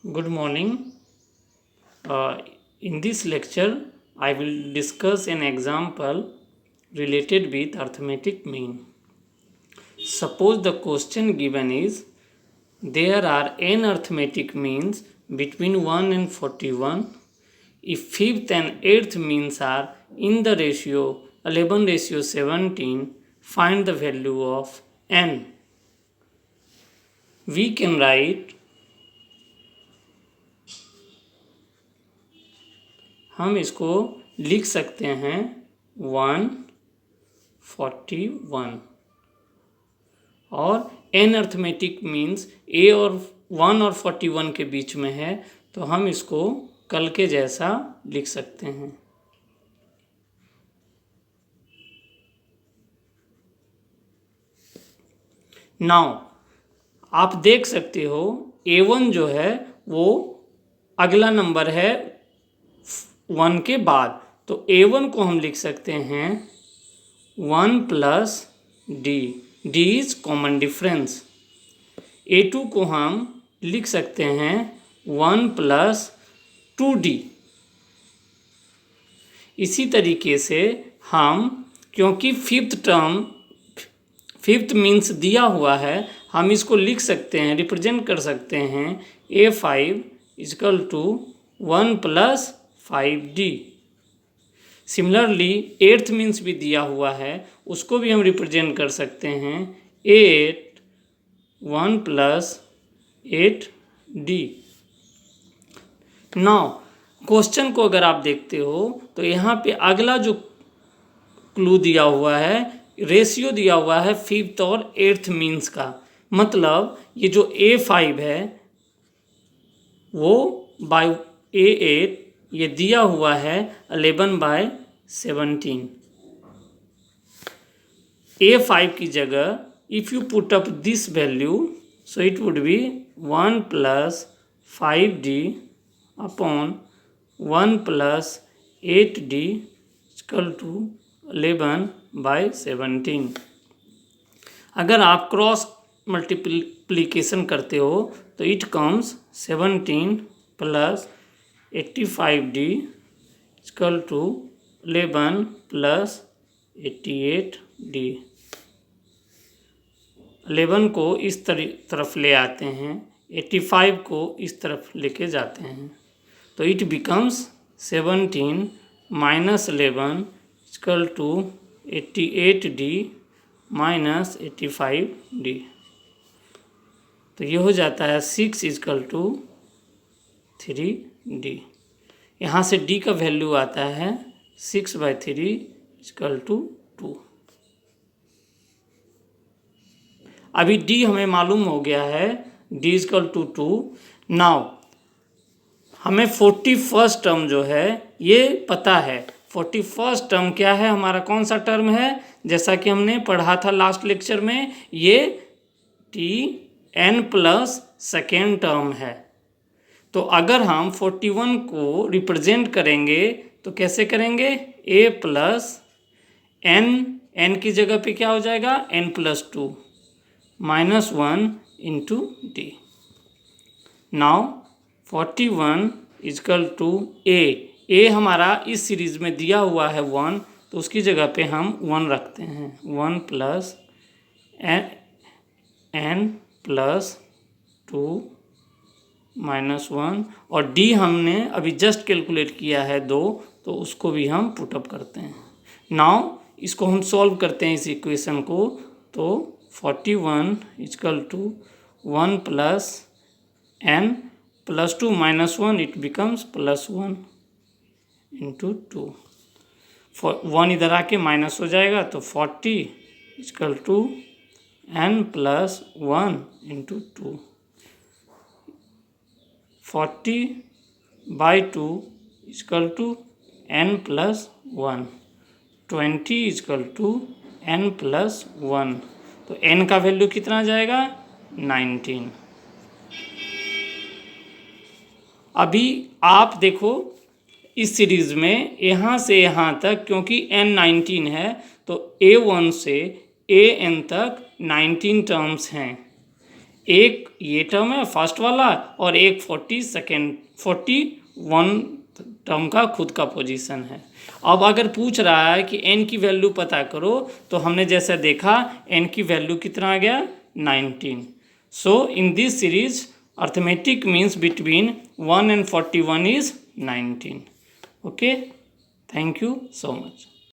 Good morning. In this lecture, I will discuss an example related with arithmetic mean. Suppose the question given is there are n arithmetic means between 1 and 41. If fifth and eighth means are in the ratio 11:17, find the value of n. We can write, हम इसको लिख सकते हैं 141 और n arithmetic means a और 1 और 41 के बीच में है, तो हम इसको कल के जैसा लिख सकते हैं। नाउ आप देख सकते हो a1 जो है वो अगला नंबर है 1 के बाद, तो a1 को हम लिख सकते हैं 1 plus D, D is common difference. a2 को हम लिख सकते हैं 1 प्लस 2d। इसी तरीके से हम, क्योंकि फिफ्थ मीन्स दिया हुआ है, हम इसको लिख सकते हैं, रिप्रेजेंट कर सकते हैं a5 is equal to 1 plus 5d। Similarly eighth means भी दिया हुआ है, उसको भी हम रिप्रेजेंट कर सकते हैं 8 1 प्लस 8d। नाउ क्वेश्चन को अगर आप देखते हो तो यहाँ पे अगला जो क्लू दिया हुआ है, रेशियो दिया हुआ है फिफ्थ और एट्थ मीन्स का, मतलब ये जो a5 है वो बाय a8 ये दिया हुआ है 11/17। a5 की जगह if you put up this value, so it would be 1 plus 5d upon 1 plus 8d equal to 11/17। अगर आप क्रॉस मल्टीप्लिकेशन करते हो तो it comes 17 plus 85d equal to 11 प्लस 88d। 11 को इस तरफ ले आते हैं, 85 को इस तरफ लेके जाते हैं, तो it becomes 17 minus 11 equal to 88d minus 85d। तो ये हो जाता है 6 इक्वल टू 3d। यहाँ से d का वैल्यू आता है 6/3 इक्वल टू 2। अभी d हमें मालूम हो गया है, d इक्वल टू 2। नाउ हमें 41st टर्म जो है ये पता है। 41st टर्म क्या है, हमारा कौन सा टर्म है, जैसा कि हमने पढ़ा था लास्ट लेक्चर में, ये n प्लस सेकेंड टर्म है। तो अगर हम 41 को रिप्रेजेंट करेंगे तो कैसे करेंगे, a प्लस n की जगह पे क्या हो जाएगा n plus 2 minus 1 into D. Now 41 is equal to a हमारा इस सीरीज में दिया हुआ है 1, तो उसकी जगह पे हम 1 रखते हैं, 1 प्लस n प्लस 2 माइनस 1, और d हमने अभी जस्ट कैलकुलेट किया है 2, तो उसको भी हम पुटअप करते हैं। नाउ इसको हम सॉल्व करते हैं इस इक्वेशन को, तो 41 is equal to 1 plus n plus 2 minus 1, it becomes plus 1 into 2। 1 इधर आके माइनस हो जाएगा, तो 40 is equal to n plus 1 into 2। 40/2 is equal to n plus 1। 20 is equal to n plus 1, तो n का वैल्यू कितना आ जाएगा 19। अभी आप देखो इस सीरीज में यहाँ से यहाँ तक, क्योंकि n 19 है तो a1 से an तक 19 टर्म्स हैं। एक ये टर्म है फर्स्ट वाला और एक 41 टर्म का खुद का पोजीशन है। अब अगर पूछ रहा है कि n की वैल्यू पता करो तो हमने जैसे देखा n की वैल्यू कितना आ गया 19। So in this series arithmetic means between 1 and 41 is 19। Okay, thank you so much.